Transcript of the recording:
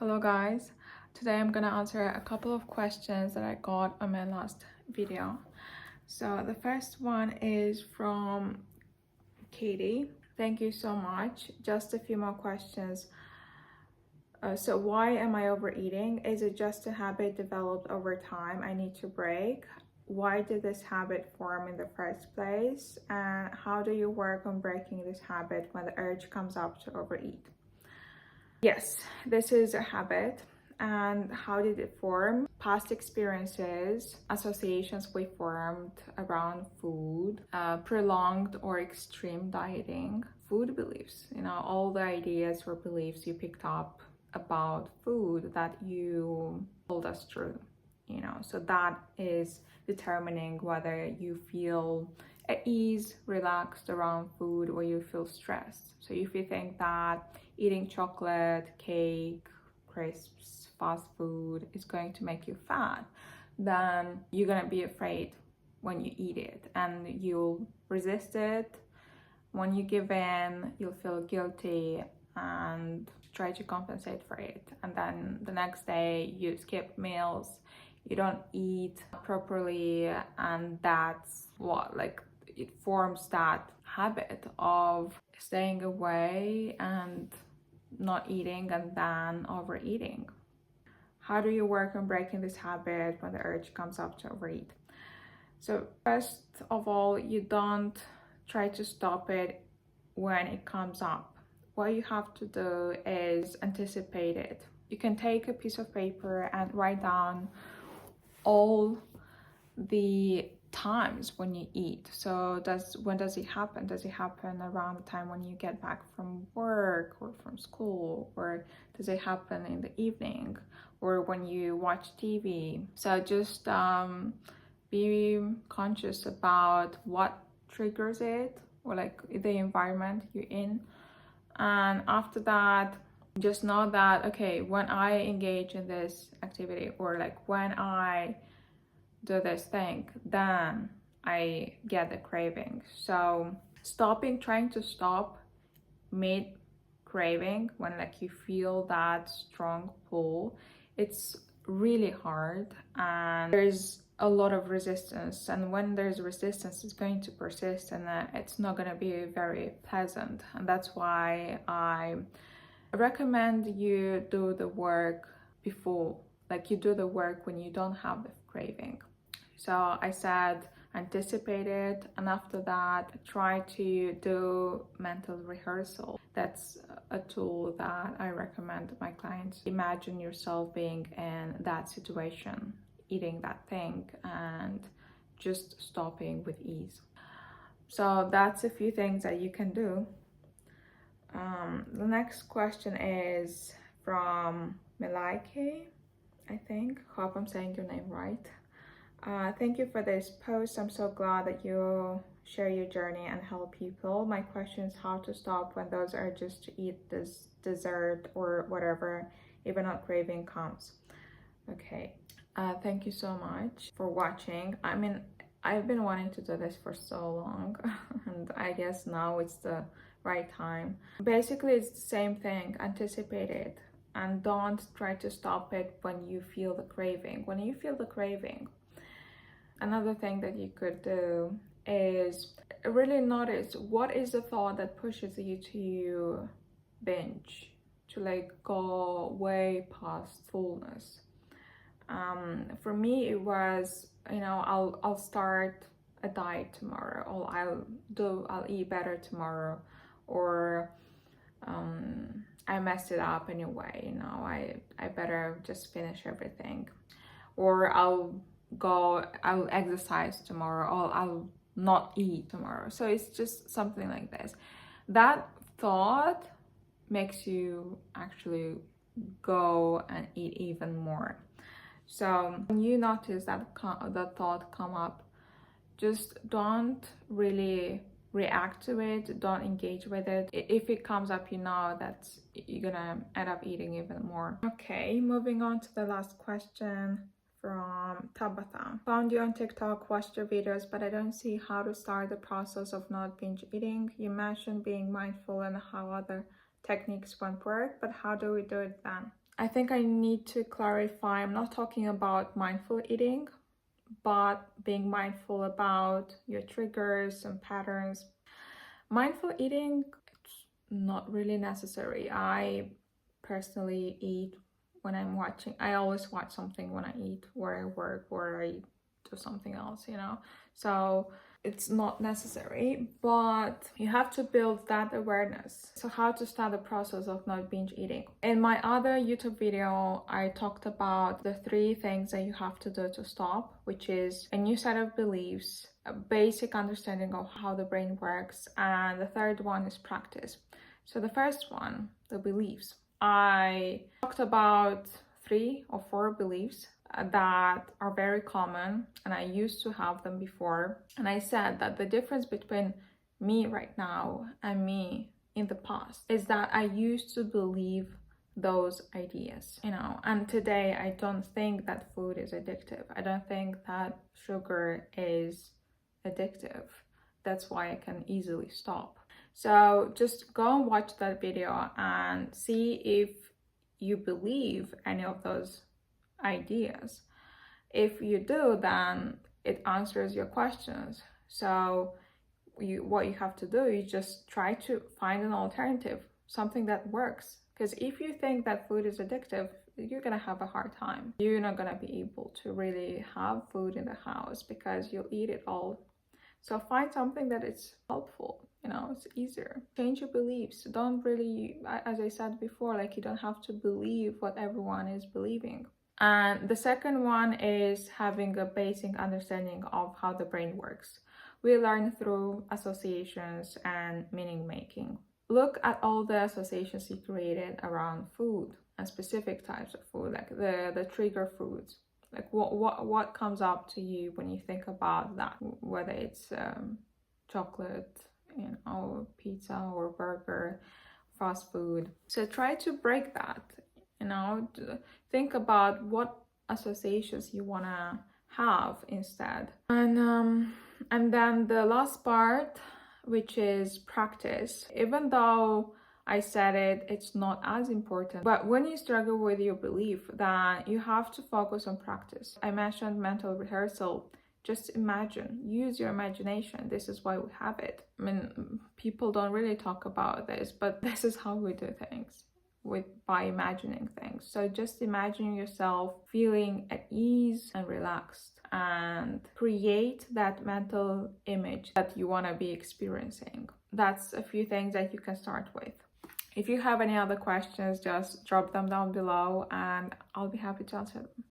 Hello guys, today I'm gonna answer a couple of questions that I got on my last video. So the first one is from Katie. Thank you so much. Just a few more questions. So why am I overeating? Is it just a habit developed over time I need to break? Why did this habit form in the first place? And how do you work on breaking this habit when the urge comes up to overeat? Yes, this is a habit. And how did it form? Past experiences, associations we formed around food, prolonged or extreme dieting, food beliefs, all the ideas or beliefs you picked up about food that you told us true, so that is determining whether you feel at ease, relaxed around food, or you feel stressed. So if you think that eating chocolate, cake, crisps, fast food is going to make you fat, then you're gonna be afraid when you eat it and you'll resist it. When you give in, you'll feel guilty and try to compensate for it. And then the next day you skip meals, you don't eat properly, and that's what it forms that habit of staying away and not eating and then overeating. How do you work on breaking this habit when the urge comes up to overeat? So first of all, you don't try to stop it when it comes up. What you have to do is anticipate it. You can take a piece of paper and write down all the times when you eat. So when does it happen? Does it happen around the time when you get back from work or from school, or does it happen in the evening, or when you watch TV? So just be conscious about what triggers it, or the environment you're in. And after that, just know that, okay, when I engage in this activity, or when I do this thing, then I get the craving. So trying to stop mid craving when you feel that strong pull, it's really hard and there's a lot of resistance. And when there's resistance, it's going to persist, and it's not going to be very pleasant. And that's why I recommend you do the work before, you do the work when you don't have the craving. So I said anticipate it, and after that try to do mental rehearsal. That's a tool that I recommend my clients. Imagine yourself being in that situation, eating that thing, and just stopping with ease. So that's a few things that you can do. The next question is from Milaike, I think. Hope I'm saying your name right. Thank you for this post. I'm so glad that you share your journey and help people. My question is how to stop when those urges to eat this dessert or whatever, even a craving comes. Okay, thank you so much for watching. I mean, I've been wanting to do this for so long and I guess now it's the right time. Basically, it's the same thing. Anticipate it and don't try to stop it when you feel the craving. When you feel the craving, another thing that you could do is really notice what is the thought that pushes you to binge, to go way past fullness. For me, it was, I'll start a diet tomorrow, or I'll eat better tomorrow, or I messed it up anyway, I better just finish everything, or I'll exercise tomorrow, or I'll not eat tomorrow. So it's just something like this. That thought makes you actually go and eat even more. So when you notice that thought come up, just don't really react to it, don't engage with it. If it comes up, that you're gonna end up eating even more. Okay, moving on to the last question from Tabitha. Found you on TikTok, watched your videos, but I don't see how to start the process of not binge eating. You mentioned being mindful and how other techniques won't work, but how do we do it then? I think I need to clarify, I'm not talking about mindful eating, but being mindful about your triggers and patterns. Mindful eating, it's not really necessary. I personally eat when I'm watching. I always watch something when I eat, or I work, or I do something else, you know? So it's not necessary, but you have to build that awareness. So how to start the process of not binge eating. In my other YouTube video, I talked about the 3 things that you have to do to stop, which is a new set of beliefs, a basic understanding of how the brain works, and the third one is practice. So the first one, the beliefs. I talked about 3 or 4 beliefs that are very common, and I used to have them before. And I said that the difference between me right now and me in the past is that I used to believe those ideas, you know, and today I don't think that food is addictive. I don't think that sugar is addictive. That's why I can easily stop. So just go and watch that video and see if you believe any of those ideas. If you do, then it answers your questions. So what you have to do is just try to find an alternative, something that works. Because if you think that food is addictive, you're gonna have a hard time. You're not gonna be able to really have food in the house because you'll eat it all. So find something that is helpful, you know, it's easier. Change your beliefs. Don't really, as I said before, like, you don't have to believe what everyone is believing. And the second one is having a basic understanding of how the brain works. We learn through associations and meaning making. Look at all the associations you created around food and specific types of food, like the trigger foods. Like what comes up to you when you think about that, whether it's chocolate, you know, pizza or burger, fast food. So try to break that, you know, think about what associations you want to have instead. And then the last part, which is practice. Even though I said it's not as important, but when you struggle with your belief, then you have to focus on practice. I mentioned mental rehearsal. Just imagine, use your imagination. This is why we have it. I mean, people don't really talk about this, but this is how we do things, by imagining things. So just imagine yourself feeling at ease and relaxed, and create that mental image that you want to be experiencing. That's a few things that you can start with. If you have any other questions, just drop them down below and I'll be happy to answer them.